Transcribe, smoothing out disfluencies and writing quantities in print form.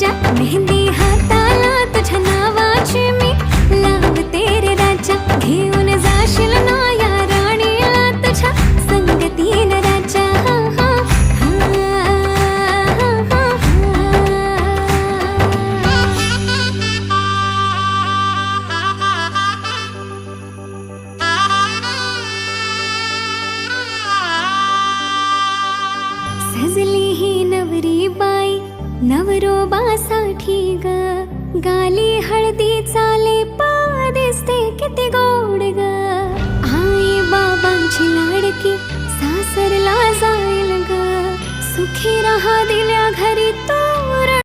राजा, मेहंदी हाताला तुझ्या नावाची मी लावते रे राजा. घेऊन जाशील ना या राणीला तुझ्या संगतीन राजा. सजली ही नवरी बाई नवरोबासाठी ग, गाली हळदी चाले दिसते किती गोड ग. आई बाबांची लाडकी सासरला जाईल ग, सुखी राहा दिल्या घरी तो